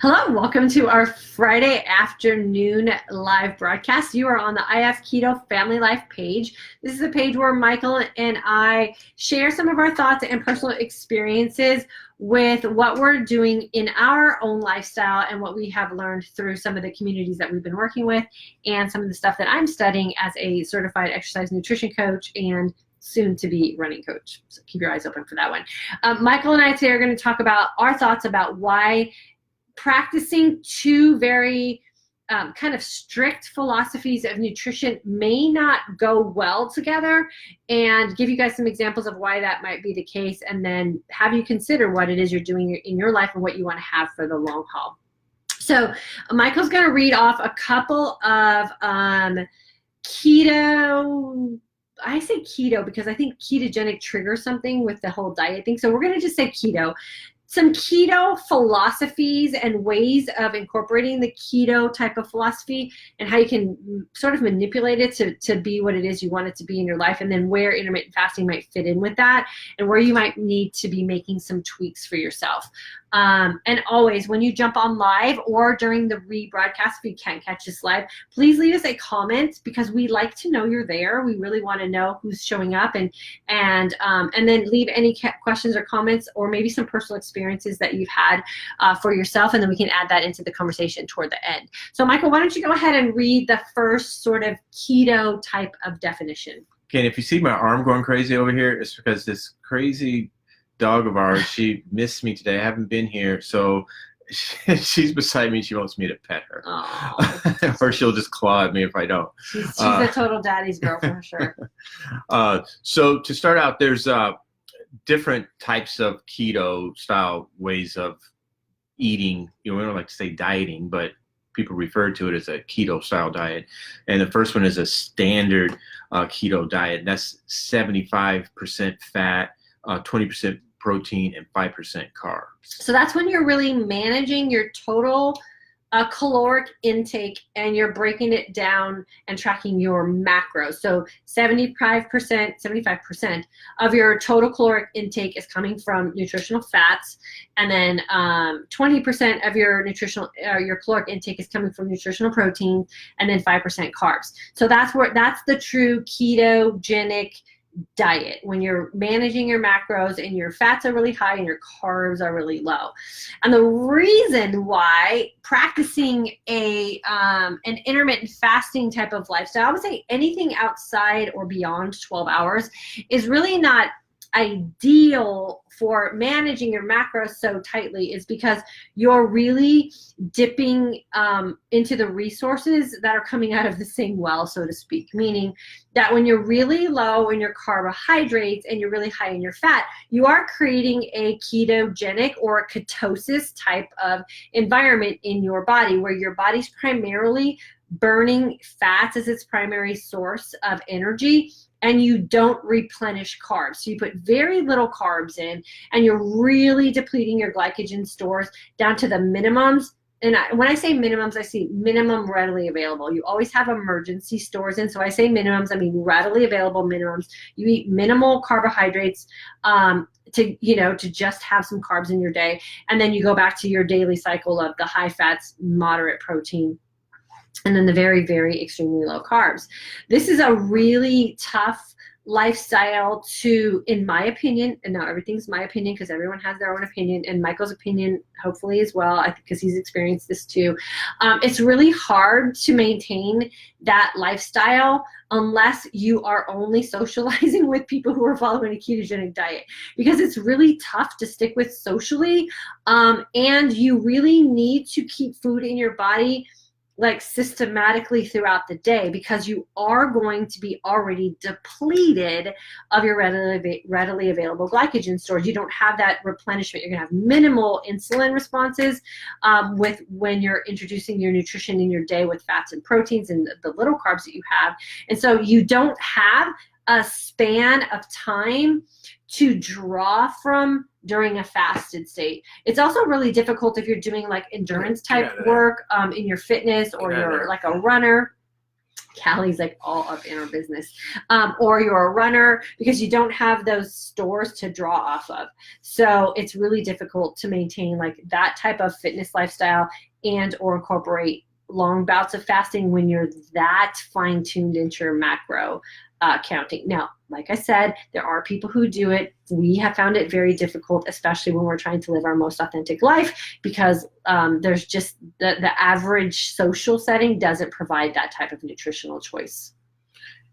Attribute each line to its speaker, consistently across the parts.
Speaker 1: Hello, welcome to our Friday afternoon live broadcast. You are on the IF Keto Family Life page. This is a page where Michael and I share some of our thoughts and personal experiences with what we're doing in our own lifestyle and what we have learned through some of the communities that we've been working with and some of the stuff that I'm studying as a certified exercise nutrition coach and soon to be running coach. So keep your eyes open for that one. Michael and I today are going to talk about our thoughts about why practicing two very kind of strict philosophies of nutrition may not go well together, and give you guys some examples of why that might be the case, and then have you consider what it is you're doing in your life and what you want to have for the long haul. So Michael's going to read off a couple of keto, I say keto because I think ketogenic triggers something with the whole diet thing. So we're going to just say keto. Some keto philosophies and ways of incorporating the keto type of philosophy and how you can sort of manipulate it to be what it is you want it to be in your life, and then where intermittent fasting might fit in with that and where you might need to be making some tweaks for yourself. And always, when you jump on live or during the rebroadcast, if you can't catch this live, please leave us a comment because we like to know you're there. We really want to know who's showing up, and then leave any questions or comments or maybe some personal experiences that you've had for yourself, and then we can add that into the conversation toward the end. So Michael, why don't you go ahead and read the first sort of keto type of definition.
Speaker 2: Okay, and if you see my arm going crazy over here, it's because this crazy dog of ours, she missed me today. I haven't been here, so she's beside me. She wants me to pet her. Or she'll just claw at me if I don't.
Speaker 1: She's a total daddy's girl for sure.
Speaker 2: So to start out, there's different types of keto style ways of eating. We don't like to say dieting, but people refer to it as a keto style diet. And the first one is a standard keto diet. That's 75% fat, 20% protein, and 5% carbs.
Speaker 1: So that's when you're really managing your total caloric intake and you're breaking it down and tracking your macros. So 75% of your total caloric intake is coming from nutritional fats, and then 20% of your your caloric intake is coming from nutritional protein, and then 5% carbs. So that's the true ketogenic diet, when you're managing your macros and your fats are really high and your carbs are really low. And the reason why practicing an intermittent fasting type of lifestyle, I would say anything outside or beyond 12 hours, is really not ideal for managing your macros so tightly, is because you're really dipping into the resources that are coming out of the same well, so to speak. Meaning that when you're really low in your carbohydrates and you're really high in your fat, you are creating a ketogenic or a ketosis type of environment in your body, where your body's primarily burning fats as its primary source of energy, and you don't replenish carbs. So you put very little carbs in, and you're really depleting your glycogen stores down to the minimums. And when I say minimums, I see minimum readily available. You always have emergency stores in. So I say minimums, I mean readily available minimums. You eat minimal carbohydrates to just have some carbs in your day. And then you go back to your daily cycle of the high fats, moderate protein, and then the very, very extremely low carbs. This is a really tough lifestyle to, in my opinion, and not everything's my opinion because everyone has their own opinion, and Michael's opinion hopefully as well, I think, because he's experienced this too. It's really hard to maintain that lifestyle unless you are only socializing with people who are following a ketogenic diet, because it's really tough to stick with socially, and you really need to keep food in your body like systematically throughout the day, because you are going to be already depleted of your readily available glycogen stores. You don't have that replenishment. You're going to have minimal insulin responses with when you're introducing your nutrition in your day with fats and proteins and the little carbs that you have. And so you don't have a span of time to draw from during a fasted state. It's also really difficult if you're doing like endurance type work in your fitness, or you're like a runner. Callie's like all up in our business. Or you're a runner, because you don't have those stores to draw off of. So it's really difficult to maintain like that type of fitness lifestyle and or incorporate long bouts of fasting when you're that fine-tuned into your macro counting. Now, like I said, there are people who do it. We have found it very difficult, especially when we're trying to live our most authentic life, because there's just the average social setting doesn't provide that type of nutritional choice.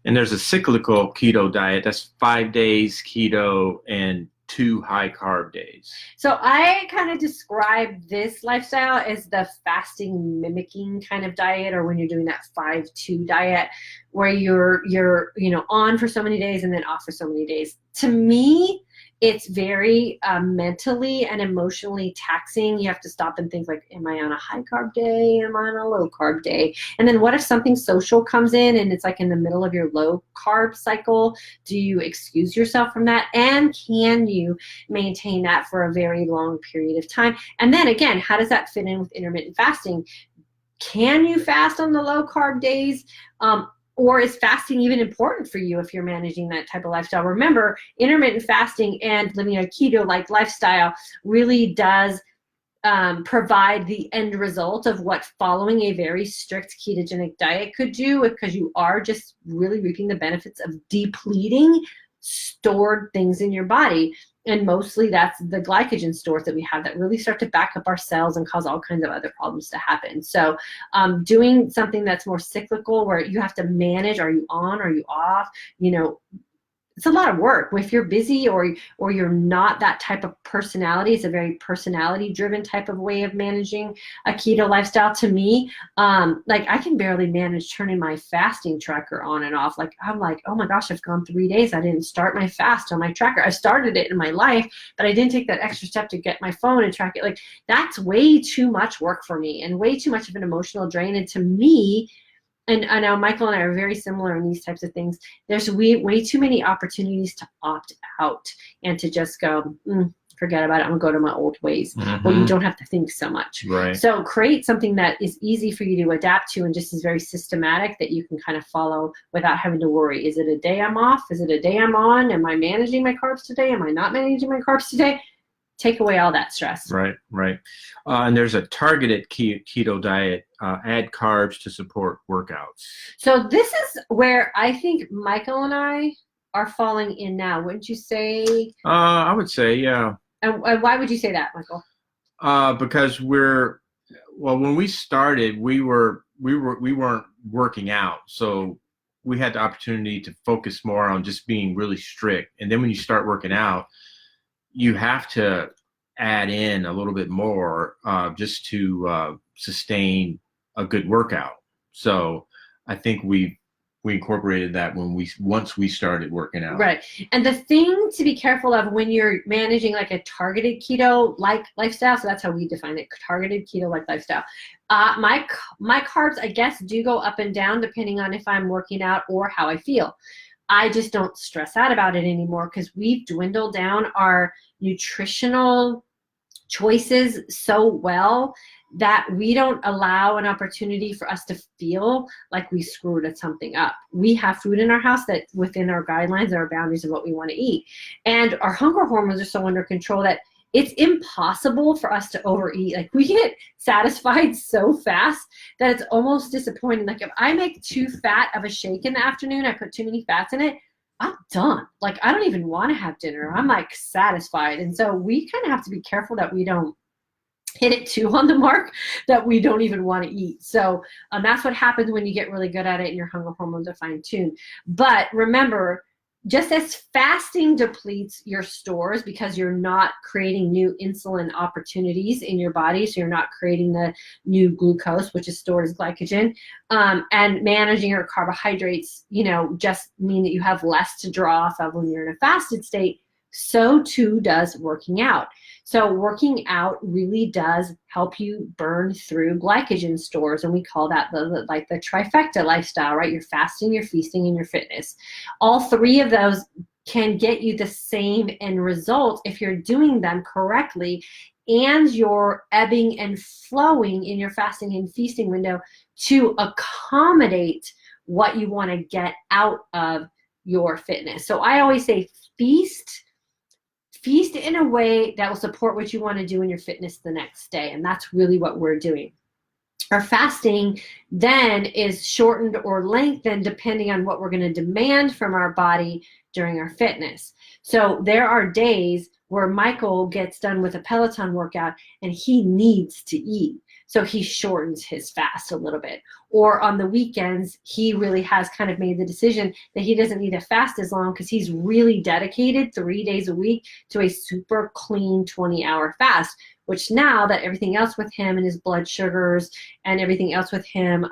Speaker 2: And there's a cyclical keto diet. That's 5 days keto and 2 high carb days.
Speaker 1: So I kind of describe this lifestyle as the fasting mimicking kind of diet, or when you're doing that 5-2 diet, where you're on for so many days and then off for so many days. To me, it's very mentally and emotionally taxing. You have to stop and think like, am I on a high carb day? Am I on a low carb day? And then what if something social comes in and it's like in the middle of your low carb cycle? Do you excuse yourself from that? And can you maintain that for a very long period of time? And then again, how does that fit in with intermittent fasting? Can you fast on the low carb days? Or is fasting even important for you if you're managing that type of lifestyle? Remember, intermittent fasting and living a keto-like lifestyle really does provide the end result of what following a very strict ketogenic diet could do, because you are just really reaping the benefits of depleting stored things in your body. And mostly that's the glycogen stores that we have that really start to back up our cells and cause all kinds of other problems to happen. So doing something that's more cyclical, where you have to manage, are you on, are you off, it's a lot of work. If you're busy or you're not that type of personality, it's a very personality driven type of way of managing a keto lifestyle. To me, like I can barely manage turning my fasting tracker on and off. Like I'm like, oh my gosh, I've gone 3 days. I didn't start my fast on my tracker. I started it in my life, but I didn't take that extra step to get my phone and track it. Like that's way too much work for me and way too much of an emotional drain. And to me, and I know Michael and I are very similar in these types of things, there's way too many opportunities to opt out and to just go, forget about it, I'm gonna go to my old ways.
Speaker 2: Mm-hmm.
Speaker 1: Well, you don't have to think so much.
Speaker 2: Right.
Speaker 1: So create something that is easy for you to adapt to and just is very systematic that you can kind of follow without having to worry. Is it a day I'm off? Is it a day I'm on? Am I managing my carbs today? Am I not managing my carbs today? Take away all that stress.
Speaker 2: Right. And there's a targeted keto diet, add carbs to support workouts.
Speaker 1: So this is where I think Michael and I are falling in now. Wouldn't you say?
Speaker 2: I would say, yeah.
Speaker 1: And why would you say that, Michael?
Speaker 2: Because when we started, we weren't working out. So we had the opportunity to focus more on just being really strict. And then when you start working out, you have to add in a little bit more just to sustain a good workout. So I think we incorporated that once we started working out.
Speaker 1: Right. And the thing to be careful of when you're managing like a targeted keto like lifestyle, so that's how we define it, targeted keto like lifestyle. My carbs, I guess, do go up and down depending on if I'm working out or how I feel. I just don't stress out about it anymore because we've dwindled down our nutritional choices so well that we don't allow an opportunity for us to feel like we screwed something up. We have food in our house that within our guidelines and our boundaries of what we want to eat. And our hunger hormones are so under control that it's impossible for us to overeat. Like we get satisfied so fast that it's almost disappointing. Like if I make too fat of a shake in the afternoon, I put too many fats in it, I'm done. Like I don't even want to have dinner. I'm like satisfied. And so we kind of have to be careful that we don't hit it too on the mark that we don't even want to eat. So that's what happens when you get really good at it and your hunger hormones are fine-tuned. But remember, just as fasting depletes your stores because you're not creating new insulin opportunities in your body, so you're not creating the new glucose, which is stored as glycogen, and managing your carbohydrates, just mean that you have less to draw off of when you're in a fasted state, so too does working out. So working out really does help you burn through glycogen stores, and we call that the trifecta lifestyle, right? You're fasting, you're feasting, and you're fitness. All three of those can get you the same end result if you're doing them correctly, and you're ebbing and flowing in your fasting and feasting window to accommodate what you want to get out of your fitness. So I always say feast in a way that will support what you want to do in your fitness the next day. And that's really what we're doing. Our fasting then is shortened or lengthened depending on what we're going to demand from our body during our fitness. So there are days where Michael gets done with a Peloton workout and he needs to eat. So he shortens his fast a little bit. Or on the weekends, he really has kind of made the decision that he doesn't need to fast as long because he's really dedicated 3 days a week to a super clean 20-hour fast, which now that everything else with him and his blood sugars and everything else with him,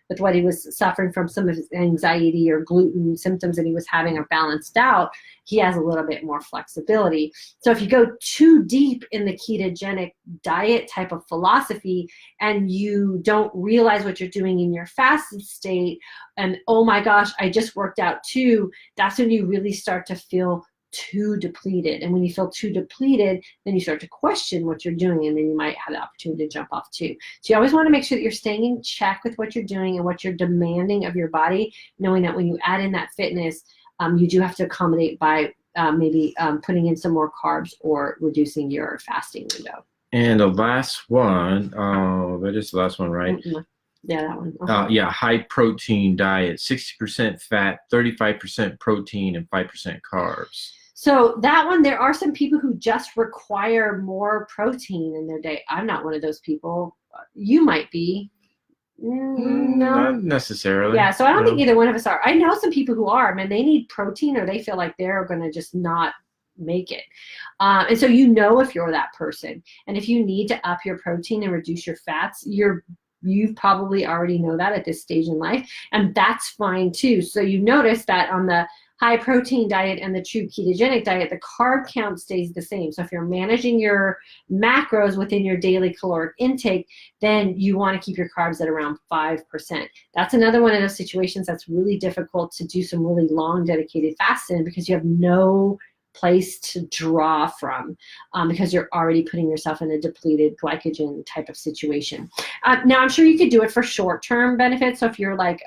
Speaker 1: with what he was suffering from, some of his anxiety or gluten symptoms that he was having are balanced out, he has a little bit more flexibility. So if you go too deep in the ketogenic diet type of philosophy and you don't realize what you're doing in your fasted state, and oh my gosh, I just worked out too, that's when you really start to feel too depleted. And when you feel too depleted, then you start to question what you're doing, and then you might have the opportunity to jump off too. So you always want to make sure that you're staying in check with what you're doing and what you're demanding of your body, knowing that when you add in that fitness, you do have to accommodate by maybe putting in some more carbs or reducing your fasting window.
Speaker 2: And the last one, that is the last one, right?
Speaker 1: Yeah, that one.
Speaker 2: Yeah, high protein diet, 60% fat, 35% protein, and 5% carbs.
Speaker 1: So that one, there are some people who just require more protein in their day. I'm not one of those people. You might be. No.
Speaker 2: Not necessarily.
Speaker 1: Yeah, so I don't think either one of us are. I know some people who are. I mean, they need protein or they feel like they're going to just not make it. And so you know if you're that person. And if you need to up your protein and reduce your fats, you probably already know that at this stage in life. And that's fine too. So you notice that on the high protein diet and the true ketogenic diet, the carb count stays the same. So if you're managing your macros within your daily caloric intake, then you want to keep your carbs at around 5%. That's another one of those situations that's really difficult to do some really long dedicated fasts in, because you have no place to draw from, because you're already putting yourself in a depleted glycogen type of situation. Now, I'm sure you could do it for short-term benefits. So if you're like,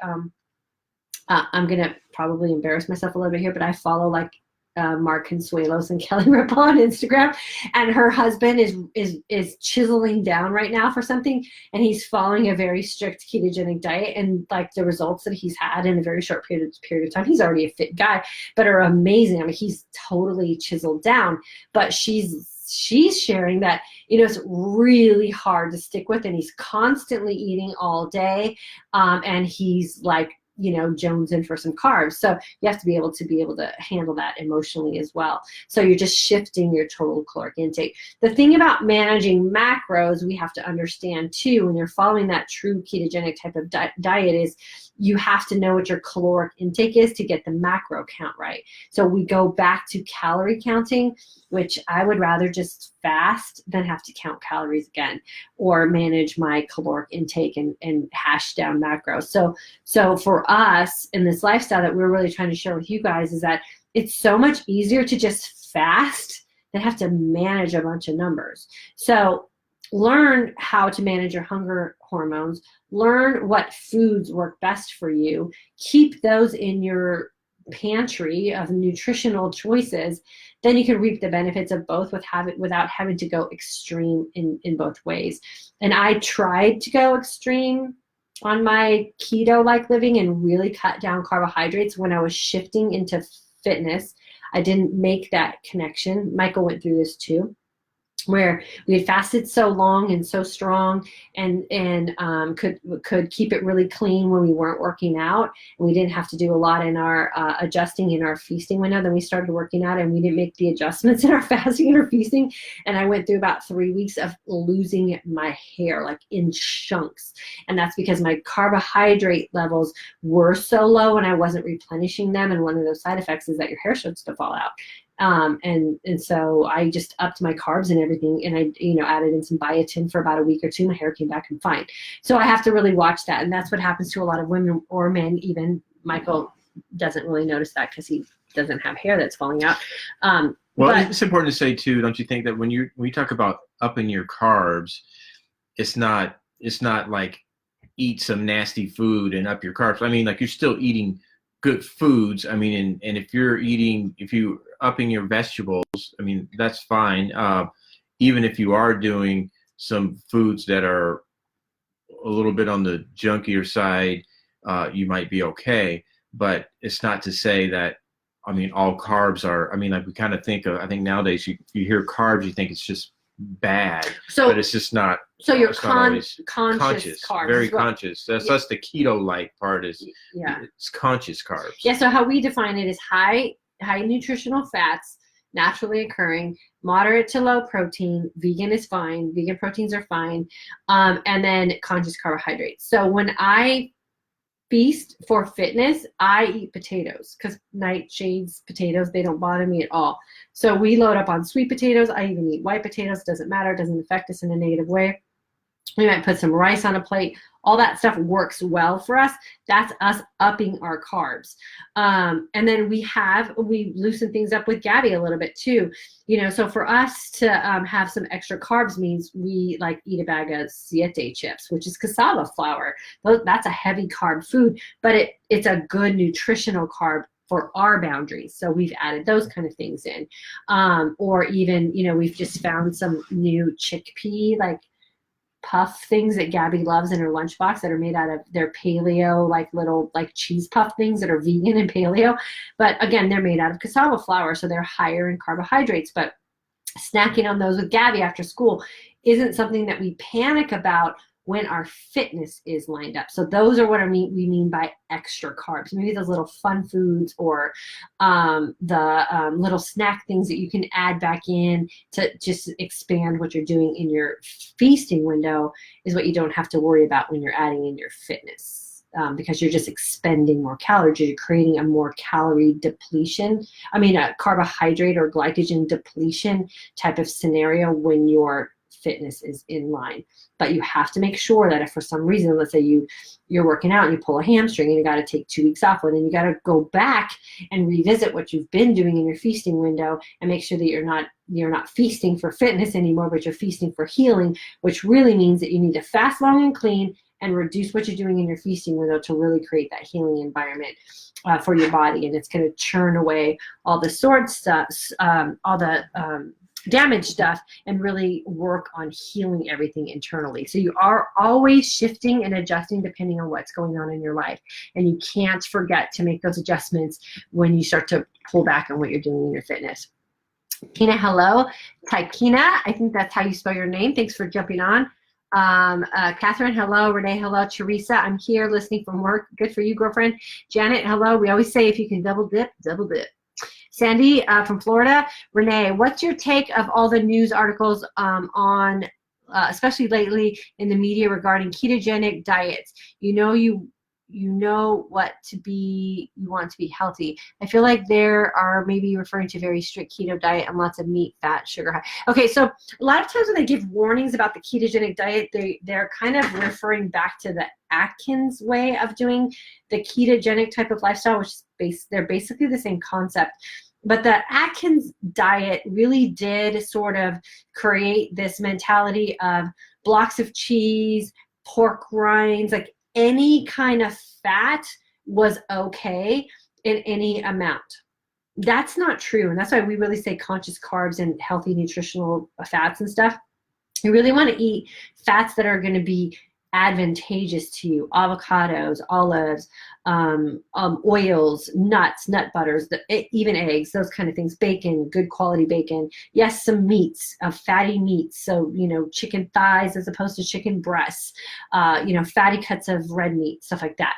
Speaker 1: I'm going to probably embarrass myself a little bit here, but I follow like Mark Consuelos and Kelly Ripa on Instagram, and her husband is chiseling down right now for something, and he's following a very strict ketogenic diet, and like the results that he's had in a very short period of time, he's already a fit guy, but are amazing. I mean, he's totally chiseled down, but she's sharing that, it's really hard to stick with, and he's constantly eating all day, and he's like, jonesing for some carbs. So you have to be able to handle that emotionally as well. So you're just shifting your total caloric intake. The thing about managing macros, we have to understand too, when you're following that true ketogenic type of diet, is you have to know what your caloric intake is to get the macro count right. So we go back to calorie counting, which I would rather just fast than have to count calories again, or manage my caloric intake and hash down macros. So for us in this lifestyle that we're really trying to share with you guys is that it's so much easier to just fast than have to manage a bunch of numbers. So learn how to manage your hunger hormones, learn what foods work best for you, keep those in your pantry of nutritional choices, then you can reap the benefits of both without having to go extreme in both ways. And I tried to go extreme on my keto-like living and really cut down carbohydrates when I was shifting into fitness. I didn't make that connection. Michael went through this too, where we had fasted so long and so strong and could keep it really clean when we weren't working out, and we didn't have to do a lot in our adjusting in our feasting window. Then we started working out and we didn't make the adjustments in our fasting and our feasting, and I went through about 3 weeks of losing my hair like in chunks, and that's because my carbohydrate levels were so low and I wasn't replenishing them, and one of those side effects is that your hair starts to fall out. And so I just upped my carbs and everything, and I, added in some biotin for about a week or two. My hair came back and fine. So I have to really watch that. And that's what happens to a lot of women or men. Even Michael doesn't really notice that because he doesn't have hair that's falling out. But
Speaker 2: it's important to say too, don't you think, that when you talk about upping your carbs, it's not like eat some nasty food and up your carbs. I mean, like you're still eating good foods. I mean, and if you upping your vegetables, I mean, that's fine. Even if you are doing some foods that are a little bit on the junkier side, you might be okay. But it's not to say that, I mean, all carbs are, I mean, like we kind of think of, I think nowadays you hear carbs, you think it's just bad, but it's just not.
Speaker 1: So you're
Speaker 2: conscious
Speaker 1: carbs.
Speaker 2: Very conscious. That's the keto-like part is it's conscious carbs.
Speaker 1: Yeah, so how we define it is high nutritional fats, naturally occurring, moderate to low protein, vegan is fine, vegan proteins are fine, and then conscious carbohydrates. So when I feast for fitness, I eat potatoes because nightshades, potatoes, they don't bother me at all. So we load up on sweet potatoes. I even eat white potatoes. Doesn't matter. Doesn't affect us in a negative way. We might put some rice on a plate. All that stuff works well for us. That's us upping our carbs. And then we loosen things up with Gabby a little bit too. You know, so for us to have some extra carbs means we like eat a bag of siete chips, which is cassava flour. That's a heavy carb food, but it's a good nutritional carb for our boundaries. So we've added those kind of things in. Or even, you know, we've just found some new chickpea, like puff things that Gabby loves in her lunchbox that are made out of their paleo, like little like cheese puff things that are vegan and paleo. But again, they're made out of cassava flour, so they're higher in carbohydrates. But snacking on those with Gabby after school isn't something that we panic about when our fitness is lined up. So those are what we mean by extra carbs. Maybe those little fun foods or the little snack things that you can add back in to just expand what you're doing in your feasting window is what you don't have to worry about when you're adding in your fitness. Because you're just expending more calories. You're creating a more calorie depletion. I mean, a carbohydrate or glycogen depletion type of scenario when your fitness is in line. But you have to make sure that if for some reason, let's say you're working out and you pull a hamstring and you got to take 2 weeks off, well, then you got to go back and revisit what you've been doing in your feasting window and make sure that you're not feasting for fitness anymore, but you're feasting for healing, which really means that you need to fast long and clean and reduce what you're doing in your feasting window to really create that healing environment for your body. And it's going to churn away all the sword stuff, all the damaged stuff, and really work on healing everything internally. So you are always shifting and adjusting depending on what's going on in your life. And you can't forget to make those adjustments when you start to pull back on what you're doing in your fitness. Tina, hello. Taikina, I think that's how you spell your name. Thanks for jumping on. Catherine, hello. Renee, hello. Teresa, I'm here listening from work. Good for you, girlfriend. Janet, hello. We always say if you can double dip, double dip. Sandy from Florida. Renee, what's your take of all the news articles on, especially lately in the media regarding ketogenic diets? You know what to be, you want to be healthy. I feel like there are maybe referring to very strict keto diet and lots of meat, fat, sugar high. Okay, so a lot of times when they give warnings about the ketogenic diet, they're kind of referring back to the Atkins way of doing the ketogenic type of lifestyle, which is they're basically the same concept. But the Atkins diet really did sort of create this mentality of blocks of cheese, pork rinds, like any kind of fat was okay in any amount. That's not true. And that's why we really say conscious carbs and healthy nutritional fats and stuff. You really want to eat fats that are going to be advantageous to you: avocados, olives, oils, nuts, nut butters, even eggs, those kind of things, bacon, good quality bacon. Yes, some meats, fatty meats. So, chicken thighs as opposed to chicken breasts, fatty cuts of red meat, stuff like that.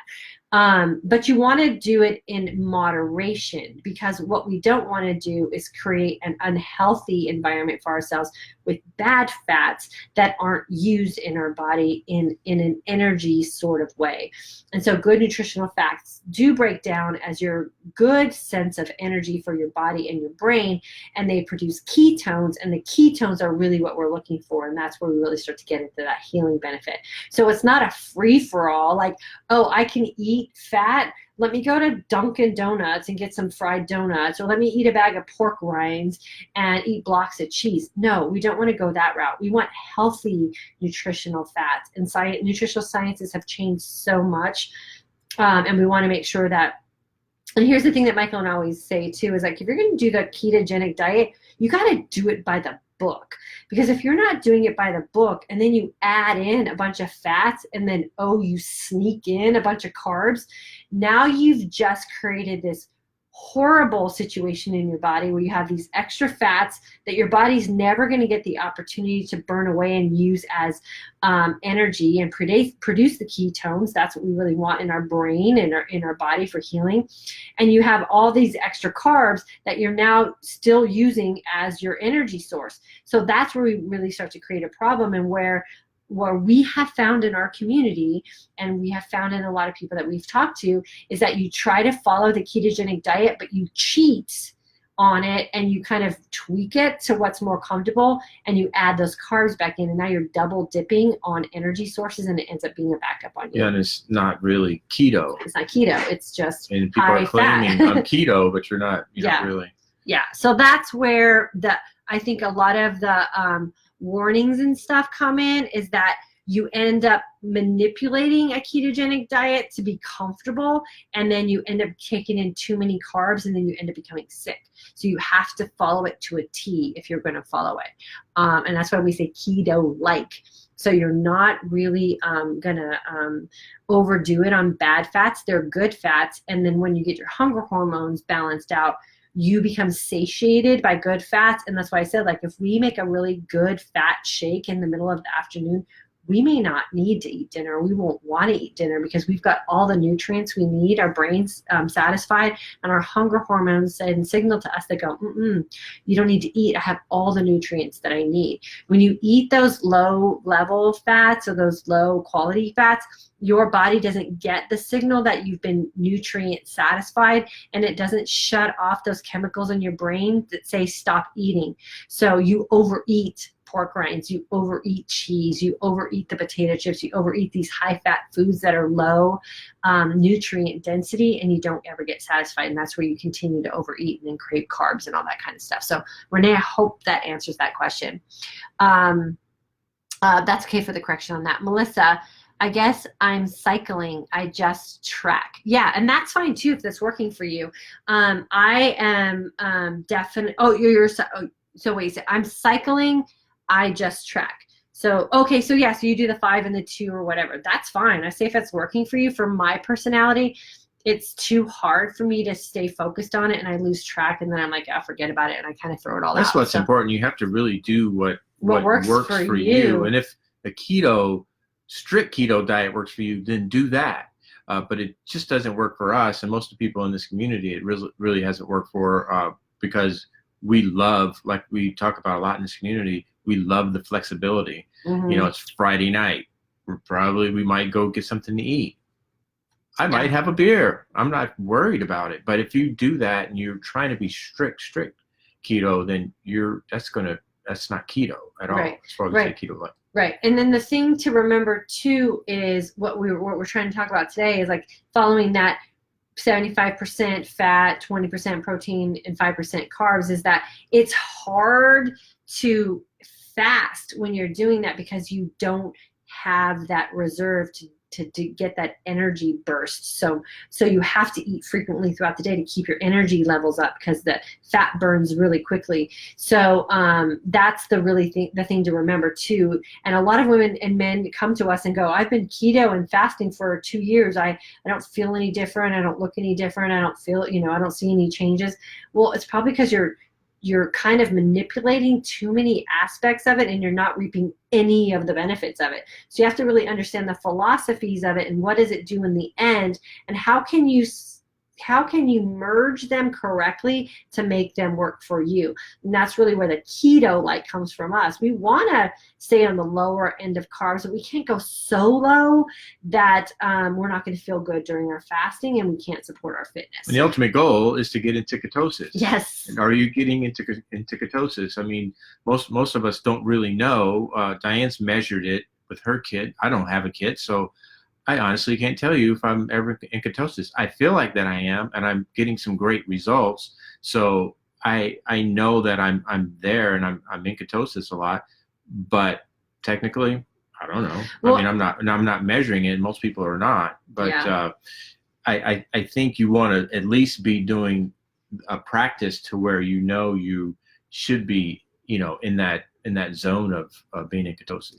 Speaker 1: But you want to do it in moderation, because what we don't want to do is create an unhealthy environment for ourselves with bad fats that aren't used in our body in an energy sort of way. And so good nutritional fats do break down as your good sense of energy for your body and your brain, and they produce ketones, and the ketones are really what we're looking for, and that's where we really start to get into that healing benefit. So it's not a free-for-all, like, oh, I can eat eat fat, let me go to Dunkin' Donuts and get some fried donuts, or let me eat a bag of pork rinds and eat blocks of cheese. No, we don't want to go that route. We want healthy nutritional fats. And nutritional sciences have changed so much. And we want to make sure that, and here's the thing that Michael and I always say too, is like, if you're going to do the ketogenic diet, you got to do it by the book. Because if you're not doing it by the book and then you add in a bunch of fats and then, you sneak in a bunch of carbs, now you've just created this horrible situation in your body where you have these extra fats that your body's never going to get the opportunity to burn away and use as energy and produce the ketones. That's what we really want in our brain and in our body for healing. And you have all these extra carbs that you're now still using as your energy source. So that's where we really start to create a problem, and where we have found in our community, and we have found in a lot of people that we've talked to, is that you try to follow the ketogenic diet, but you cheat on it and you kind of tweak it to what's more comfortable, and you add those carbs back in, and now you're double dipping on energy sources, and it ends up being a backup on you.
Speaker 2: Yeah, and it's not really keto.
Speaker 1: It's not keto. It's just
Speaker 2: and people are claiming I'm keto, but you're not. You're not really.
Speaker 1: Yeah. So that's where I think a lot of the warnings and stuff come in, is that you end up manipulating a ketogenic diet to be comfortable, and then you end up taking in too many carbs, and then you end up becoming sick. So you have to follow it to a T if you're going to follow it. And that's why we say keto-like. So you're not really going to overdo it on bad fats. They're good fats. And then when you get your hunger hormones balanced out, you become satiated by good fats. And that's why I said, like, if we make a really good fat shake in the middle of the afternoon, we may not need to eat dinner. We won't want to eat dinner because we've got all the nutrients we need, our brain's satisfied, and our hunger hormones send signal to us that go, you don't need to eat. I have all the nutrients that I need. When you eat those low level fats or those low quality fats, your body doesn't get the signal that you've been nutrient satisfied, and it doesn't shut off those chemicals in your brain that say stop eating. So you overeat pork rinds, you overeat cheese, you overeat the potato chips, you overeat these high fat foods that are low nutrient density, and you don't ever get satisfied. And that's where you continue to overeat and then crave carbs and all that kind of stuff. So Renee, I hope that answers that question. That's okay for the correction on that. Melissa, I guess I'm cycling. I just track. Yeah, and that's fine too if that's working for you. I am definitely. So wait. I'm cycling. I just track. So okay. So yeah. So you do the 5 and the 2 or whatever. That's fine. I say if it's working for you. For my personality, it's too hard for me to stay focused on it, and I lose track, and then I'm like, forget about it, and I kind of throw it all out.
Speaker 2: That's what's important. You have to really do what works for you. And if the strict keto diet works for you, then do that. But it just doesn't work for us, and most of the people in this community, it really hasn't worked for, because we love, like we talk about a lot in this community, we love the flexibility. Mm-hmm. You know, it's Friday night. We might go get something to eat. I might have a beer. I'm not worried about it. But if you do that and you're trying to be strict keto, then that's not keto at all.
Speaker 1: Right.
Speaker 2: As far as say keto like.
Speaker 1: Right. And then the thing to remember too is what we're trying to talk about today is like following that 75% fat, 20% protein, and 5% carbs, is that it's hard to fast when you're doing that because you don't have that reserve to get that energy burst. So you have to eat frequently throughout the day to keep your energy levels up because the fat burns really quickly. So that's the thing to remember too. And a lot of women and men come to us and go, I've been keto and fasting for 2 years. I don't feel any different. I don't look any different. I don't feel, I don't see any changes. Well, it's probably because you're kind of manipulating too many aspects of it, and you're not reaping any of the benefits of it. So you have to really understand the philosophies of it and what does it do in the end, and how can you merge them correctly to make them work for you. And that's really where the keto light comes from us. We want to stay on the lower end of carbs, but we can't go so low that we're not going to feel good during our fasting and we can't support our fitness.
Speaker 2: And the ultimate goal is to get into ketosis.
Speaker 1: Yes.
Speaker 2: And are you getting into ketosis? I mean, most of us don't really know. Diane's measured it with her kit. I don't have a kit, so I honestly can't tell you if I'm ever in ketosis. I feel like that I am, and I'm getting some great results. So I know that I'm there, and I'm in ketosis a lot, but technically, I don't know.
Speaker 1: Well,
Speaker 2: I mean, I'm not measuring it. Most people are not, but
Speaker 1: yeah.
Speaker 2: I think you want to at least be doing a practice to where you should be, in that zone of being in ketosis.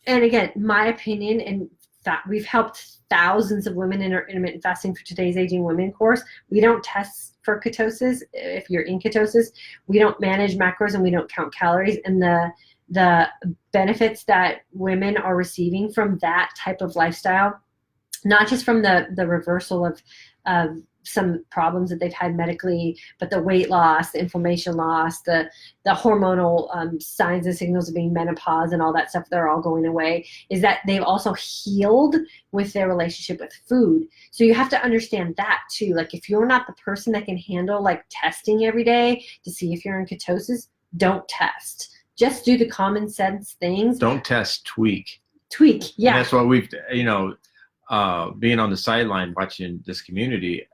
Speaker 1: And again, my opinion, and that we've helped thousands of women in our intermittent fasting for Today's Aging Women course. We don't test for ketosis if you're in ketosis. We don't manage macros, and we don't count calories. And the benefits that women are receiving from that type of lifestyle, not just from the reversal of some problems that they've had medically, but the weight loss, the inflammation loss, the hormonal signs and signals of being menopause and all that stuff, they're all going away, is that they've also healed with their relationship with food. So you have to understand that too. Like, if you're not the person that can handle like testing every day to see if you're in ketosis, don't test. Just do the common sense things.
Speaker 2: Don't test, tweak.
Speaker 1: Yeah.
Speaker 2: And that's what we've, being on the sideline watching this community,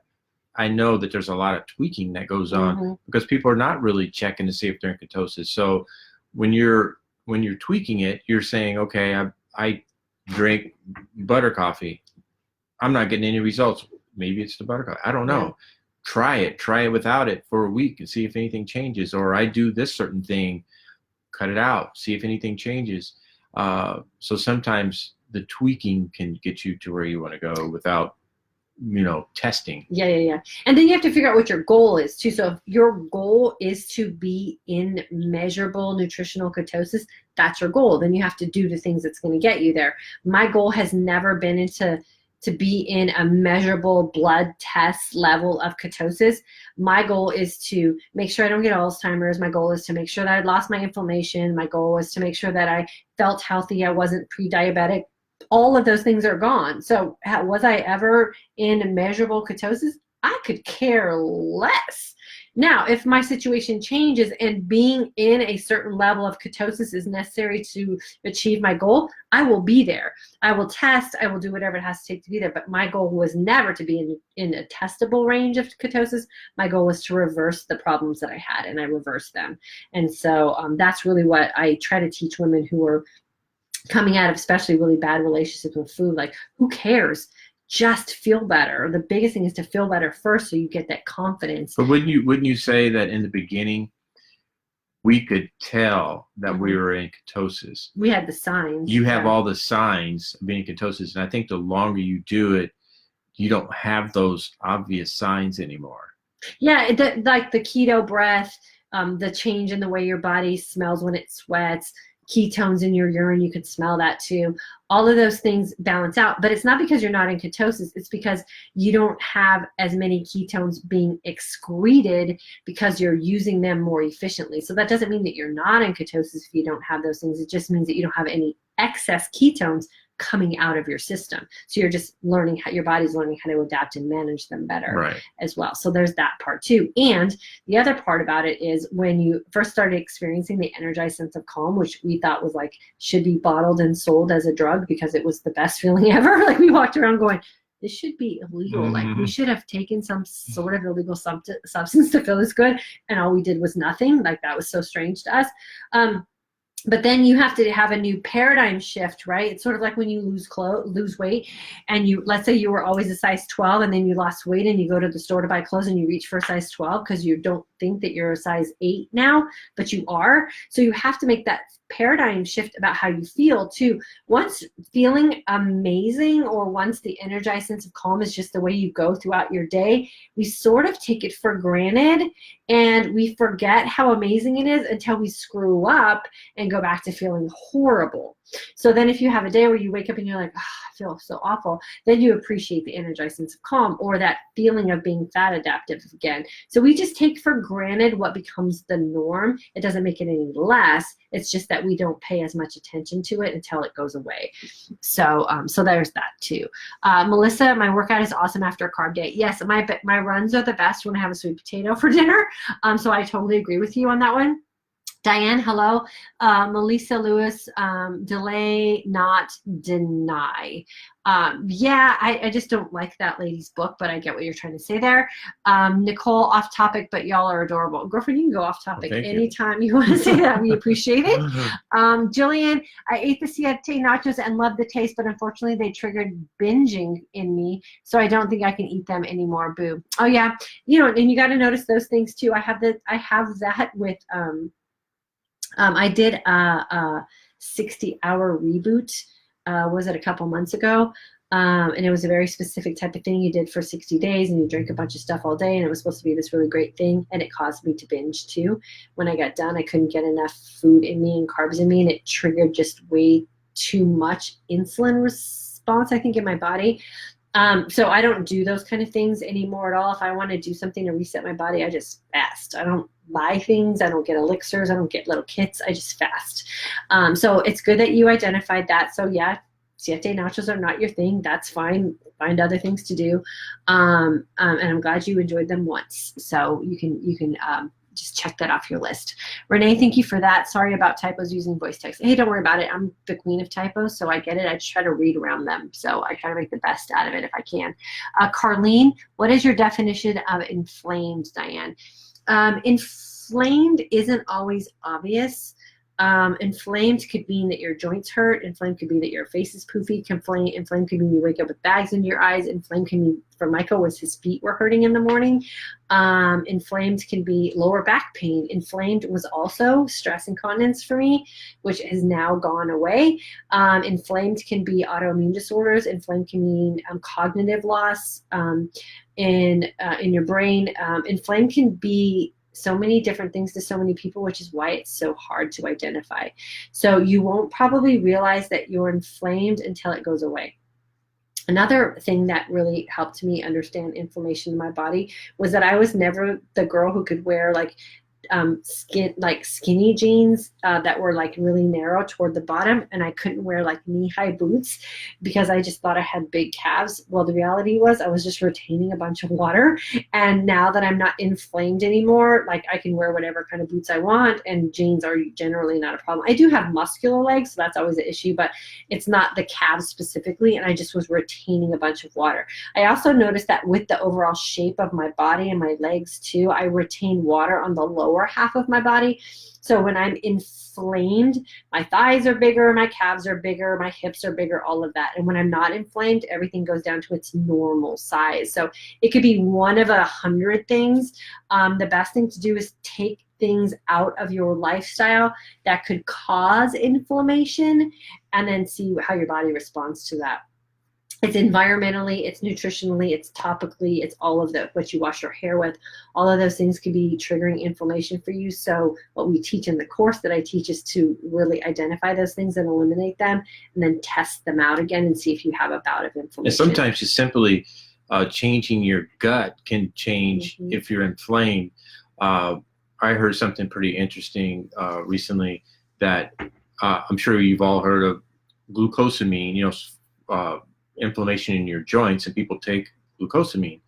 Speaker 2: I know that there's a lot of tweaking that goes on because people are not really checking to see if they're in ketosis. So when you're tweaking it, you're saying, okay, I drink butter coffee. I'm not getting any results. Maybe it's the butter coffee. I don't know. Yeah. Try it without it for a week and see if anything changes. Or I do this certain thing, cut it out, see if anything changes. So sometimes the tweaking can get you to where you want to go without testing.
Speaker 1: Yeah. And then you have to figure out what your goal is too. So if your goal is to be in measurable nutritional ketosis, that's your goal. Then you have to do the things that's going to get you there. My goal has never been to be in a measurable blood test level of ketosis. My goal is to make sure I don't get Alzheimer's. My goal is to make sure that I'd lost my inflammation. My goal is to make sure that I felt healthy. I wasn't pre-diabetic. All of those things are gone. So was I ever in measurable ketosis? I could care less. Now, if my situation changes and being in a certain level of ketosis is necessary to achieve my goal, I will be there. I will test. I will do whatever it has to take to be there. But my goal was never to be in a testable range of ketosis. My goal was to reverse the problems that I had, and I reversed them. And so that's really what I try to teach women who are coming out of especially really bad relationships with food. Like, who cares? Just feel better. The biggest thing is to feel better first, so you get that confidence.
Speaker 2: But wouldn't you say that in the beginning we could tell that we were in ketosis?
Speaker 1: We had the signs.
Speaker 2: You have all the signs of being in ketosis, and I think the longer you do it, you don't have those obvious signs anymore.
Speaker 1: Yeah, like the keto breath, the change in the way your body smells when it sweats, ketones in your urine, you could smell that too. All of those things balance out, but it's not because you're not in ketosis. It's because you don't have as many ketones being excreted because you're using them more efficiently. So that doesn't mean that you're not in ketosis if you don't have those things. It just means that you don't have any excess ketones coming out of your system. So you're just learning how your body's learning how to adapt and manage them better as well. So there's that part too. And the other part about it is when you first started experiencing the energized sense of calm, which we thought was like should be bottled and sold as a drug because it was the best feeling ever. Like, we walked around going, this should be illegal. Like, we should have taken some sort of illegal substance to feel this good. And all we did was nothing. Like, that was so strange to us. But then you have to have a new paradigm shift, right? It's sort of like when you lose weight, and let's say you were always a size 12 and then you lost weight and you go to the store to buy clothes and you reach for a size 12 because you don't think that you're a size 8 now, but you are. So you have to make that paradigm shift about how you feel too. Once feeling amazing, or once the energized sense of calm is just the way you go throughout your day, we sort of take it for granted and we forget how amazing it is until we screw up and go back to feeling horrible. So then if you have a day where you wake up and you're like, oh, I feel so awful, then you appreciate the energized sense of calm, or that feeling of being fat adaptive again. So we just take for granted what becomes the norm. It doesn't make it any less. It's just that we don't pay as much attention to it until it goes away. So so there's that too. Melissa, my workout is awesome after a carb day. Yes, my runs are the best when I have a sweet potato for dinner. So I totally agree with you on that one. Diane, hello. Melissa Lewis, delay, not deny. Yeah, I just don't like that lady's book, but I get what you're trying to say there. Nicole, off topic, but y'all are adorable. Girlfriend, you can go off topic anytime you want to say that. We appreciate it. Jillian, I ate the siete nachos and loved the taste, but unfortunately they triggered binging in me, so I don't think I can eat them anymore. Boo. Oh yeah, and you got to notice those things too. I have that with I did a 60-hour reboot, was it a couple months ago? And it was a very specific type of thing you did for 60 days, and you drink a bunch of stuff all day, and it was supposed to be this really great thing, and it caused me to binge too. When I got done, I couldn't get enough food in me and carbs in me, and it triggered just way too much insulin response, I think, in my body. So I don't do those kind of things anymore at all. If I want to do something to reset my body, I just fast. I don't buy things. I don't get elixirs. I don't get little kits. I just fast. So it's good that you identified that. So yeah, siete nachos are not your thing. That's fine. Find other things to do. And I'm glad you enjoyed them once. So you can just check that off your list. Renee, thank you for that. Sorry about typos using voice text. Hey, don't worry about it. I'm the queen of typos, so I get it. I just try to read around them. So I try to make the best out of it if I can. Carlene, what is your definition of inflamed, Diane? Inflamed isn't always obvious. Inflamed could mean that your joints hurt. Inflamed could be that your face is poofy. Inflamed could mean you wake up with bags in your eyes. Inflamed can mean, for Michael, was his feet were hurting in the morning. Inflamed can be lower back pain. Inflamed was also stress incontinence for me, which has now gone away. Inflamed can be autoimmune disorders. Inflamed can mean cognitive loss in your brain. Inflamed can be so many different things to so many people, which is why it's so hard to identify. So you won't probably realize that you're inflamed until it goes away. Another thing that really helped me understand inflammation in my body was that I was never the girl who could wear skinny jeans that were like really narrow toward the bottom, and I couldn't wear like knee-high boots because I just thought I had big calves. Well, the reality was I was just retaining a bunch of water, and now that I'm not inflamed anymore, like I can wear whatever kind of boots I want, and jeans are generally not a problem. I do have muscular legs, so that's always an issue, but it's not the calves specifically, and I just was retaining a bunch of water. I also noticed that with the overall shape of my body and my legs too, I retain water on the lower half of my body. So when I'm inflamed, my thighs are bigger, my calves are bigger, my hips are bigger, all of that. And when I'm not inflamed, everything goes down to its normal size. So it could be one of 100 things. The best thing to do is take things out of your lifestyle that could cause inflammation, and then see how your body responds to that. It's environmentally, it's nutritionally, it's topically, it's all of what you wash your hair with. All of those things could be triggering inflammation for you. So what we teach in the course that I teach is to really identify those things and eliminate them, and then test them out again and see if you have a bout of inflammation.
Speaker 2: And sometimes just simply changing your gut can change if you're inflamed. I heard something pretty interesting recently that I'm sure you've all heard of glucosamine, inflammation in your joints, and people take glucosamine.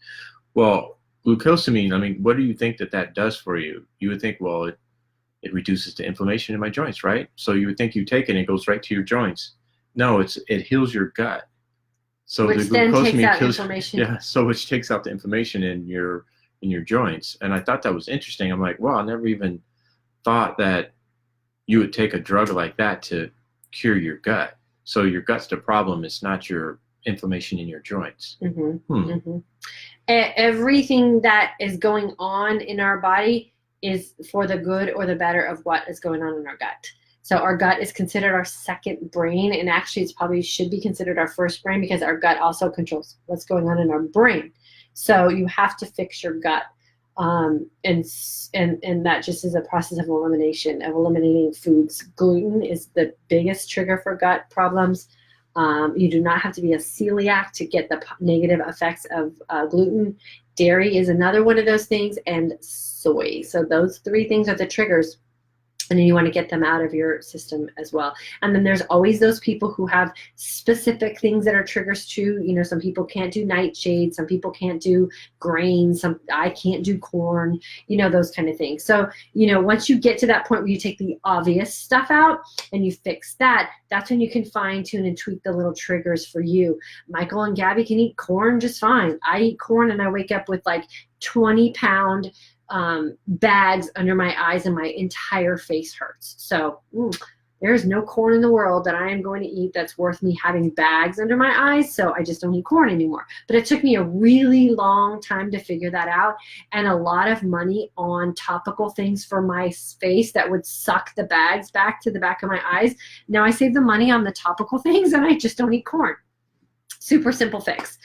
Speaker 2: Well, glucosamine, I mean, what do you think that does for you? You would think, well, it reduces the inflammation in my joints, right? So you would think you take it and it goes right to your joints. No, it heals your gut. So
Speaker 1: which
Speaker 2: the
Speaker 1: then
Speaker 2: glucosamine
Speaker 1: takes out
Speaker 2: kills,
Speaker 1: inflammation.
Speaker 2: yeah, so which takes out the inflammation in your joints. And I thought that was interesting. I'm like, wow, I never even thought that you would take a drug like that to cure your gut. So your gut's the problem, it's not your inflammation in your joints.
Speaker 1: Everything that is going on in our body is for the good or the better of what is going on in our gut. So our gut is considered our second brain, and actually it's probably should be considered our first brain, because our gut also controls what's going on in our brain. So you have to fix your gut. And that just is a process of elimination, of eliminating foods. Gluten is the biggest trigger for gut problems. You do not have to be a celiac to get the negative effects of gluten. Dairy is another one of those things, and soy. So those three things are the triggers. And then you want to get them out of your system as well. And then there's always those people who have specific things that are triggers too. You know, some people can't do nightshade, some people can't do grains, I can't do corn, you know, those kind of things. So, you know, once you get to that point where you take the obvious stuff out and you fix that, that's when you can fine tune and tweak the little triggers for you. Michael and Gabby can eat corn just fine. I eat corn and I wake up with like 20-pound bags under my eyes and my entire face hurts. So there's no corn in the world that I am going to eat that's worth me having bags under my eyes, so I just don't eat corn anymore. But it took me a really long time to figure that out, and a lot of money on topical things for my face that would suck the bags back to the back of my eyes. Now I save the money on the topical things and I just don't eat corn. Super simple fix.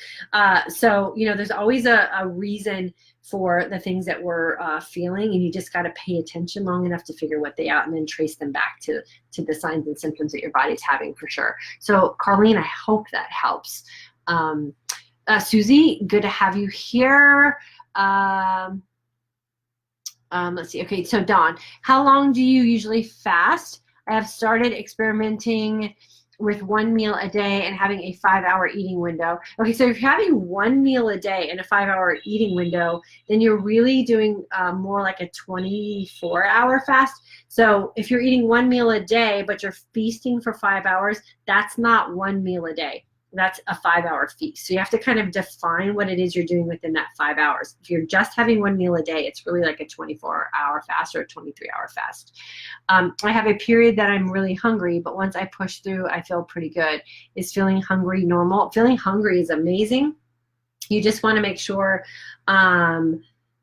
Speaker 1: So, you know, there's always a reason for the things that we're feeling, and you just got to pay attention long enough to figure what they out and then trace them back to the signs and symptoms that your body's having for sure. So, Carlene, I hope that helps. Susie, good to have you here. Let's see. Okay, so Dawn, how long do you usually fast? I have started experimenting with 1 meal a day and having a 5-hour eating window. Okay, so if you're having 1 meal a day and a 5-hour eating window, then you're really doing more like a 24-hour fast. So if you're eating 1 meal a day, but you're feasting for 5 hours, that's not 1 meal a day. That's a 5-hour feast. So you have to kind of define what it is you're doing within that 5 hours. If you're just having 1 meal a day, it's really like a 24-hour fast or a 23-hour fast. I have a period that I'm really hungry, but once I push through, I feel pretty good. Is feeling hungry normal? Feeling hungry is amazing. You just want to make sure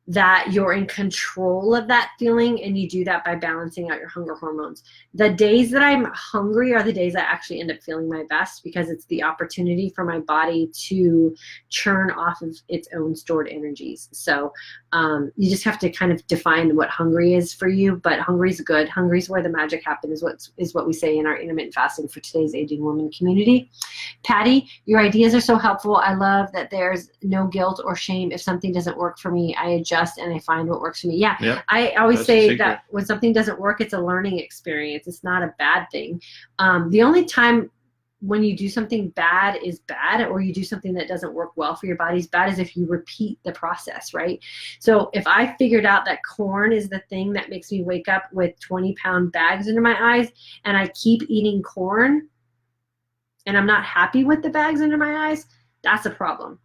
Speaker 1: that you're in control of that feeling, and you do that by balancing out your hunger hormones. The days that I'm hungry are the days I actually end up feeling my best, because it's the opportunity for my body to churn off of its own stored energies. So you just have to kind of define what hungry is for you, but hungry is good. Hungry is where the magic happens, is what we say in our intermittent fasting for today's aging woman community. Patty, your ideas are so helpful. I love that there's no guilt or shame if something doesn't work for me. I adjust and I find what works for me. Yeah, yep. I always say that when something doesn't work, it's a learning experience. It's not a bad thing. The only time when you do something bad is bad, or you do something that doesn't work well for your body is bad, is if you repeat the process, right? So if I figured out that corn is the thing that makes me wake up with 20-pound bags under my eyes, and I keep eating corn and I'm not happy with the bags under my eyes, that's a problem.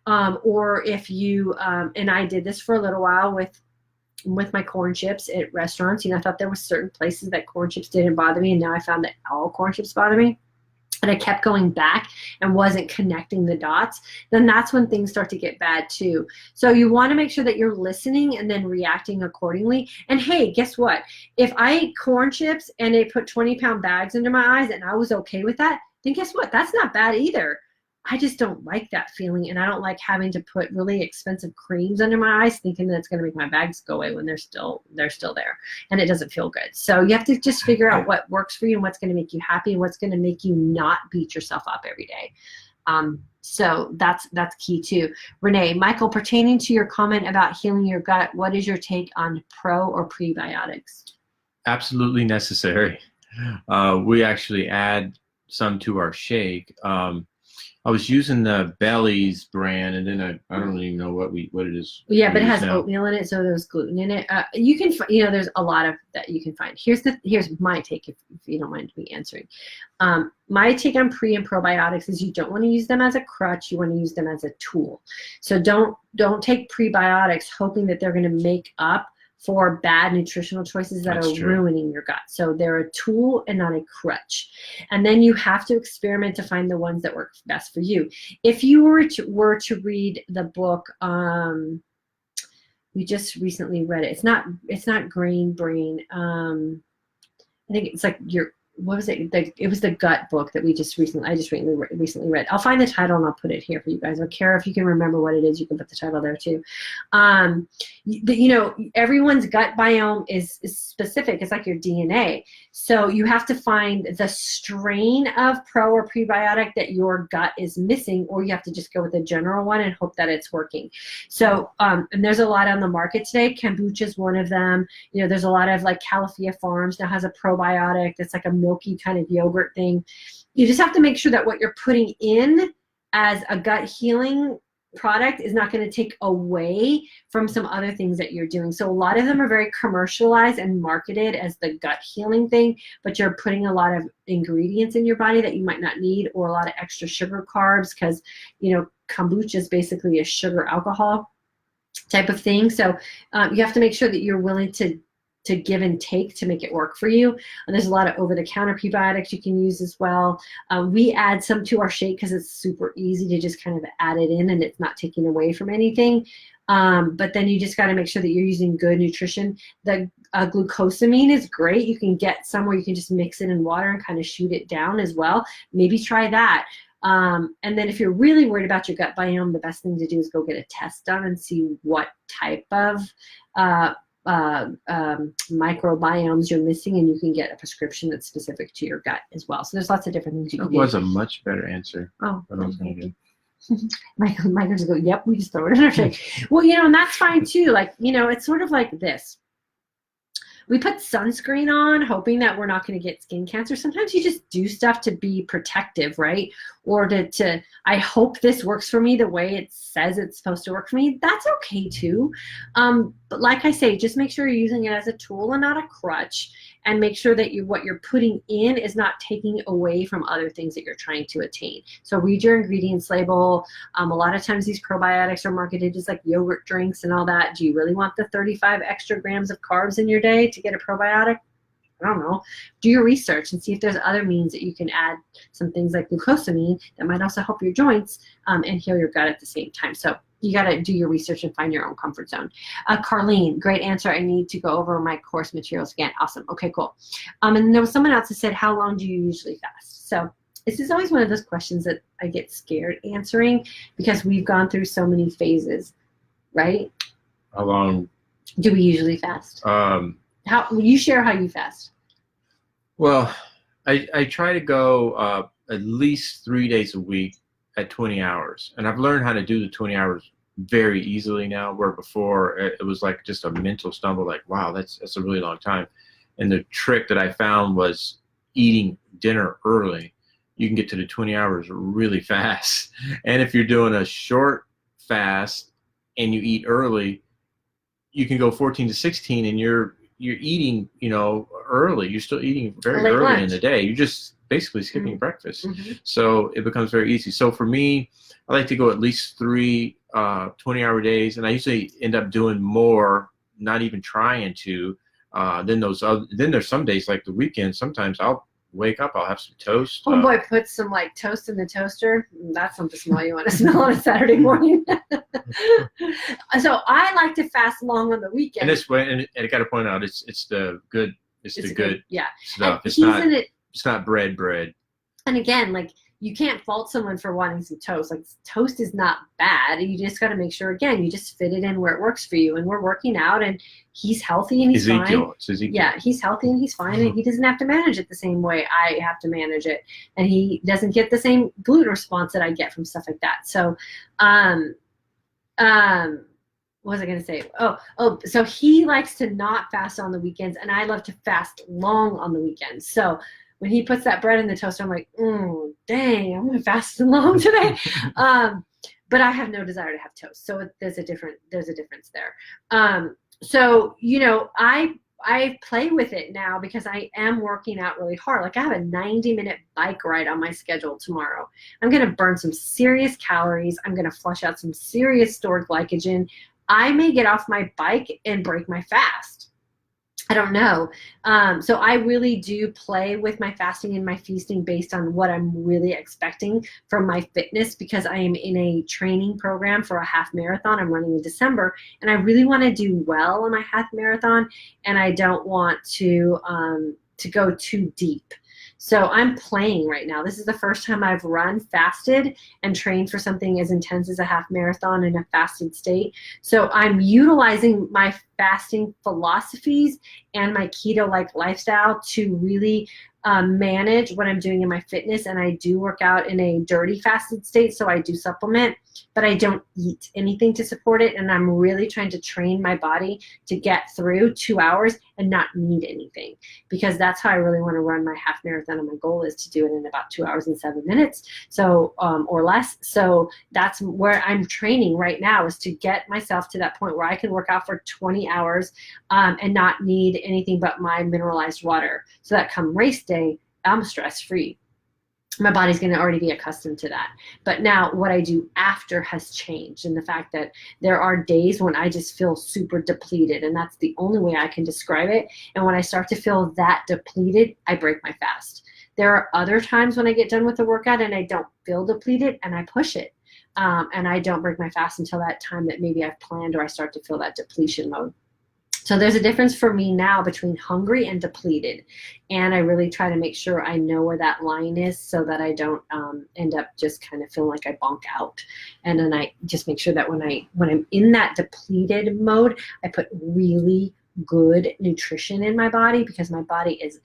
Speaker 1: Or if you, and I did this for a little while with my corn chips at restaurants. You know, I thought there were certain places that corn chips didn't bother me, and now I found that all corn chips bother me. And I kept going back and wasn't connecting the dots, then that's when things start to get bad too. So you want to make sure that you're listening and then reacting accordingly. And hey, guess what? If I ate corn chips and they put 20-pound bags under my eyes and I was okay with that, then guess what? That's not bad either. I just don't like that feeling, and I don't like having to put really expensive creams under my eyes thinking that it's going to make my bags go away when they're still there, and it doesn't feel good. So you have to just figure out what works for you and what's going to make you happy and what's going to make you not beat yourself up every day. So that's key too. Renee, Michael, pertaining to your comment about healing your gut, what is your take on pro or prebiotics? Absolutely necessary. We actually add some to our shake. I was using the Belly's brand, and then I don't even know what it is. Yeah, but it has oatmeal in it, so there's gluten in it. You can, there's a lot of that you can find. Here's my take, if you don't mind me answering. My take on pre and probiotics is you don't want to use them as a crutch. You want to use them as a tool. So don't take prebiotics hoping that they're going to make up for bad nutritional choices that are ruining your gut. So they're a tool and not a crutch. And then you have to experiment to find the ones that work best for you. If you were to read the book, we just recently read it. It's not Grain Brain. I think it's like what was it? It was the gut book that I just recently read. I'll find the title and I'll put it here for you guys. Or Kara, if you can remember what it is, you can put the title there too. Everyone's gut biome is specific. It's like your DNA. So you have to find the strain of pro or prebiotic that your gut is missing, or you have to just go with the general one and hope that it's working. So, and there's a lot on the market today. Kombucha is one of them. There's a lot of like Califia Farms now has a probiotic that's like a milky kind of yogurt thing. You just have to make sure that what you're putting in as a gut healing product is not going to take away from some other things that you're doing. So a lot of them are very commercialized and marketed as the gut healing thing, but you're putting a lot of ingredients in your body that you might not need, or a lot of extra sugar carbs, because kombucha is basically a sugar alcohol type of thing. So you have to make sure that you're willing to give and take to make it work for you. And there's a lot of over-the-counter prebiotics you can use as well. We add some to our shake because it's super easy to just kind of add it in and it's not taking away from anything. But then you just got to make sure that you're using good nutrition. The glucosamine is great. You can get some where you can just mix it in water and kind of shoot it down as well. Maybe try that. And then if you're really worried about your gut biome, the best thing to do is go get a test done and see what type of microbiomes you're missing, and you can get a prescription that's specific to your gut as well. So there's lots of different things you can do.
Speaker 2: That was a much better answer.
Speaker 1: Oh,
Speaker 2: than I was going to do.
Speaker 1: Michael just go, yep, we just throw it in our shake. Well, and that's fine too. Like, it's sort of like this. We put sunscreen on hoping that we're not going to get skin cancer. Sometimes you just do stuff to be protective, right? Or to I hope this works for me the way it says it's supposed to work for me. That's okay too. But like I say, just make sure you're using it as a tool and not a crutch, and make sure that what you're putting in is not taking away from other things that you're trying to attain. So read your ingredients label. A lot of times these probiotics are marketed as like yogurt drinks and all that. Do you really want the 35 extra grams of carbs in your day to get a probiotic? I don't know. Do your research and see if there's other means that you can add some things like glucosamine that might also help your joints and heal your gut at the same time. So you got to do your research and find your own comfort zone. Carlene, great answer. I need to go over my course materials again. Awesome. Okay, cool. And there was someone else that said, how long do you usually fast? So this is always one of those questions that I get scared answering because we've gone through so many phases, right?
Speaker 2: How long
Speaker 1: do we usually fast? How will you share how you fast?
Speaker 2: Well, I try to go at least 3 days a week at 20 hours. And I've learned how to do the 20 hours very easily now, where before it was like just a mental stumble, like, wow, that's a really long time. And the trick that I found was eating dinner early. You can get to the 20 hours really fast. And if you're doing a short fast and you eat early, you can go 14 to 16 and you're eating, early. You're still eating very early lunch in the day. You're just basically skipping breakfast. So it becomes very easy. So for me, I like to go at least 3 20-hour days, and I usually end up doing more, not even trying to. Then there's some days like the weekend. Sometimes I'll wake up, I'll have some toast.
Speaker 1: Homeboy puts some like toast in the toaster. That's something small you want to smell on a Saturday morning. So I like to fast long on the weekend.
Speaker 2: And this way, and I got to point out, it's the good. It's the good stuff.
Speaker 1: And
Speaker 2: it's not bread.
Speaker 1: And again, like, you can't fault someone for wanting some toast. Like, toast is not bad. You just got to make sure, again, you just fit it in where it works for you. And we're working out, and he's healthy and he's fine.
Speaker 2: It's Ezekiel.
Speaker 1: Yeah, he's healthy and he's fine, and he doesn't have to manage it the same way I have to manage it. And he doesn't get the same gluten response that I get from stuff like that. So, what was I going to say? So he likes to not fast on the weekends, and I love to fast long on the weekends. So when he puts that bread in the toaster, I'm like, dang, I'm going to fast long today. But I have no desire to have toast. So there's a difference there. So, I play with it now because I am working out really hard. Like, I have a 90-minute bike ride on my schedule tomorrow. I'm going to burn some serious calories. I'm going to flush out some serious stored glycogen. I may get off my bike and break my fast. I don't know. So I really do play with my fasting and my feasting based on what I'm really expecting from my fitness, because I am in a training program for a half marathon I'm running in December, and I really want to do well on my half marathon, and I don't want to go too deep. So I'm playing right now. This is the first time I've run, fasted, and trained for something as intense as a half marathon in a fasted state. So I'm utilizing my fasting philosophies and my keto-like lifestyle to really manage what I'm doing in my fitness. And I do work out in a dirty fasted state, so I do supplement, but I don't eat anything to support it. And I'm really trying to train my body to get through 2 hours and not need anything, because that's how I really want to run my half marathon. And my goal is to do it in about 2 hours and 7 minutes, so or less. So that's where I'm training right now, is to get myself to that point where I can work out for 20 hours and not need anything but my mineralized water, so that come race day, I'm stress-free. My body's going to already be accustomed to that. But now what I do after has changed, and the fact that there are days when I just feel super depleted, and that's the only way I can describe it. And when I start to feel that depleted, I break my fast. There are other times when I get done with the workout and I don't feel depleted, and I push it. And I don't break my fast until that time that maybe I've planned, or I start to feel that depletion mode. So there's a difference for me now between hungry and depleted. And I really try to make sure I know where that line is, so that I don't end up just kind of feeling like I bonk out. And then I just make sure that when I'm in that depleted mode, I put really good nutrition in my body, because my body is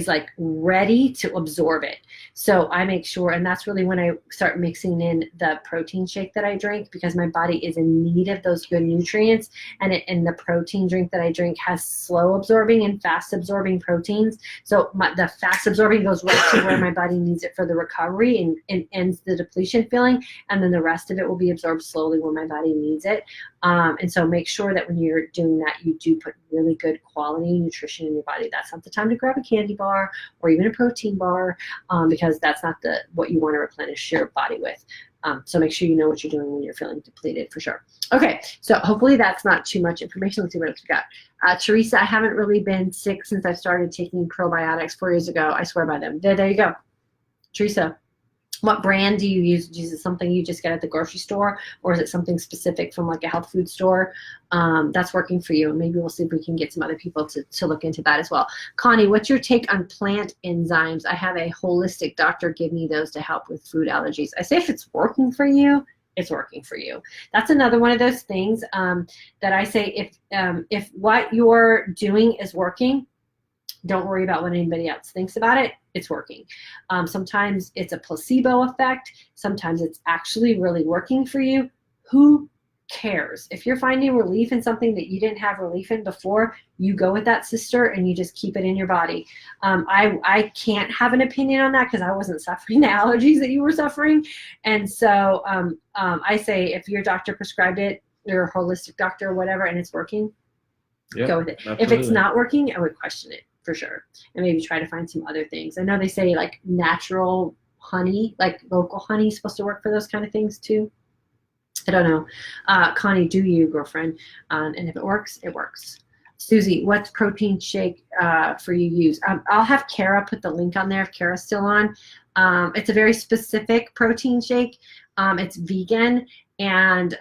Speaker 1: like ready to absorb it. So I make sure, and that's really when I start mixing in the protein shake that I drink, because my body is in need of those good nutrients. And the protein drink that I drink has slow absorbing and fast absorbing proteins. So the fast absorbing goes right to where my body needs it for the recovery and ends the depletion feeling. And then the rest of it will be absorbed slowly where my body needs it. And so make sure that when you're doing that, you do put really good quality nutrition in your body. That's not the time to grab a candy bar or even a protein bar, because that's not what you want to replenish your body with. So make sure you know what you're doing when you're feeling depleted, for sure. Okay, so hopefully that's not too much information. Let's see what else we got. Teresa, I haven't really been sick since I started taking probiotics 4 years ago. I swear by them. There you go. Teresa, what brand do you use? Is it something you just get at the grocery store, or is it something specific from like a health food store that's working for you? Maybe we'll see if we can get some other people to look into that as well. Connie, what's your take on plant enzymes? I have a holistic doctor give me those to help with food allergies. I say if it's working for you, it's working for you. That's another one of those things that I say, if what you're doing is working, don't worry about what anybody else thinks about it. It's working. Sometimes it's a placebo effect. Sometimes it's actually really working for you. Who cares? If you're finding relief in something that you didn't have relief in before, you go with that, sister, and you just keep it in your body. I can't have an opinion on that, because I wasn't suffering the allergies that you were suffering. And so I say, if your doctor prescribed it, your holistic doctor or whatever, and it's working, go with it. Absolutely. If it's not working, I would question it, for sure, and maybe try to find some other things. I know they say like natural honey, like local honey, is supposed to work for those kind of things too. I don't know. Connie, do you, girlfriend? And if it works, it works. Susie, what's protein shake for you use? I'll have Kara put the link on there if Kara's still on. It's a very specific protein shake. It's vegan, and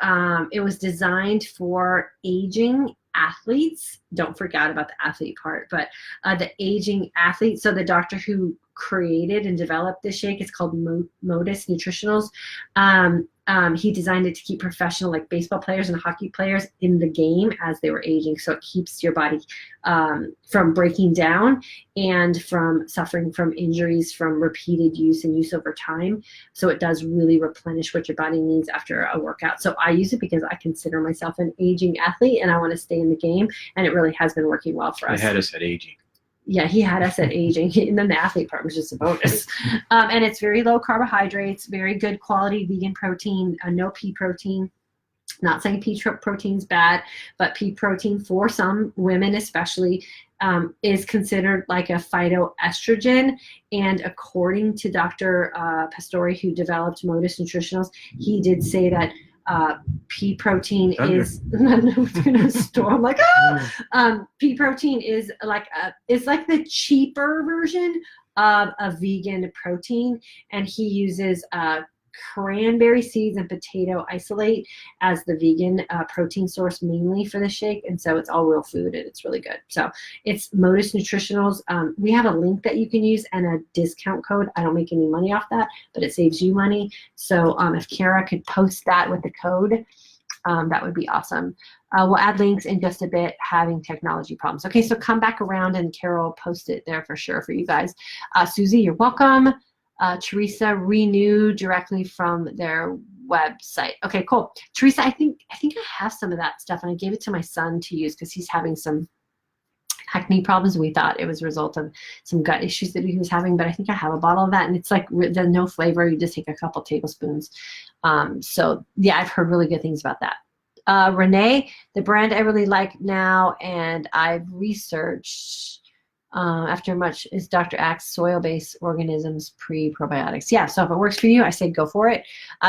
Speaker 1: it was designed for aging athletes. Don't forget about the athlete part, but the aging athlete. So the doctor who created and developed this shake, it's called Modus Nutritionals. He designed it to keep professional, like baseball players and hockey players, in the game as they were aging. So it keeps your body from breaking down and from suffering from injuries from repeated use and use over time. So it does really replenish what your body needs after a workout. So I use it because I consider myself an aging athlete and I want to stay in the game. And it really has been working well for us.
Speaker 2: They had us at aging.
Speaker 1: Yeah, he had us at aging, and then the athlete part was just a bonus. And it's very low carbohydrates, very good quality vegan protein, no pea protein. Not saying pea protein's bad, but pea protein for some women especially is considered like a phytoestrogen. And according to Dr. Pastore, who developed Modus Nutritionals, he did say that pea protein is I'm like, pea protein is like it's like the cheaper version of a vegan protein, and he uses cranberry seeds and potato isolate as the vegan protein source mainly for the shake, and so it's all real food and it's really good. So it's Modus Nutritionals. We have a link that you can use and a discount code. I don't make any money off that, but it saves you money. So if Kara could post that with the code, that would be awesome. We'll add links in just a bit, having technology problems. Okay, so come back around and Carol post it there for sure for you guys. Susie, you're welcome. Teresa, renew directly from their website. Okay, cool. Teresa, I think I have some of that stuff, and I gave it to my son to use because he's having some acne problems. We thought it was a result of some gut issues that he was having, but I think I have a bottle of that, and it's like the no flavor. You just take a couple tablespoons. So yeah, I've heard really good things about that. Renee, the brand I really like now, and I've researched after much, is Dr. Axe soil-based organisms pre-probiotics. Yeah, so if it works for you, I say go for it.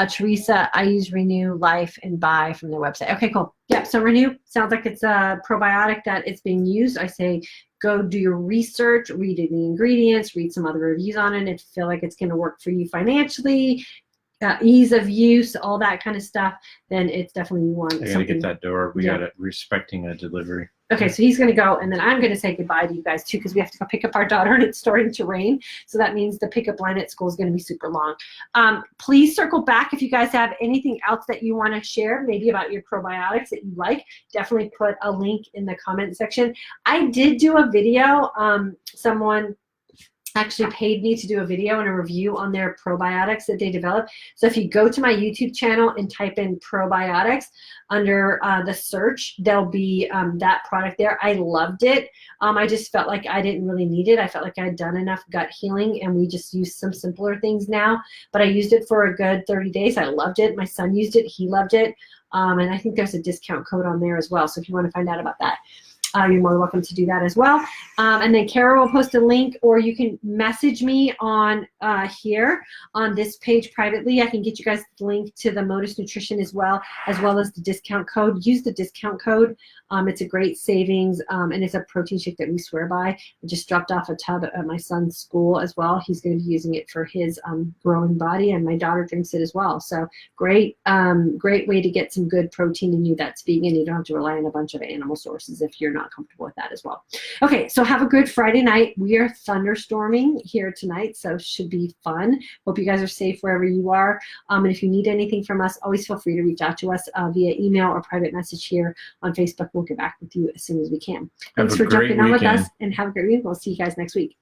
Speaker 1: Teresa, I use Renew Life and Buy from their website. Okay, cool. Yeah, so Renew sounds like it's a probiotic that it's being used. I say go do your research, read the ingredients, read some other reviews on it. If you feel like it's going to work for you financially, ease of use, all that kind of stuff, then it's definitely one.
Speaker 2: I gotta get that door. We got it. We're expecting a delivery.
Speaker 1: Okay, so he's going to go, and then I'm going to say goodbye to you guys too, because we have to go pick up our daughter, and it's starting to rain. So that means the pickup line at school is going to be super long. Please circle back if you guys have anything else that you want to share, maybe about your probiotics that you like. Definitely put a link in the comment section. I did do a video. Someone actually paid me to do a video and a review on their probiotics that they developed. So if you go to my YouTube channel and type in probiotics under the search, there'll be that product there. I loved it. I just felt like I didn't really need it. I felt like I'd done enough gut healing, and we just use some simpler things now. But I used it for a good 30 days. I loved it. My son used it. He loved it. And I think there's a discount code on there as well. So if you want to find out about that, you're more welcome to do that as well. And then Kara will post a link, or you can message me on here on this page privately. I can get you guys the link to the Modus Nutrition as well as the discount code. Use the discount code. It's a great savings, and it's a protein shake that we swear by. I just dropped off a tub at my son's school as well. He's going to be using it for his growing body, and my daughter drinks it as well. So great way to get some good protein in you that's vegan. You don't have to rely on a bunch of animal sources if you're not comfortable with that as well. Okay, so have a good Friday night. We are thunderstorming here tonight, so should be fun. Hope you guys are safe wherever you are. And if you need anything from us, always feel free to reach out to us via email or private message here on Facebook. We'll get back with you as soon as we can. Thanks for jumping on with us, and have a great week. We'll see you guys next week.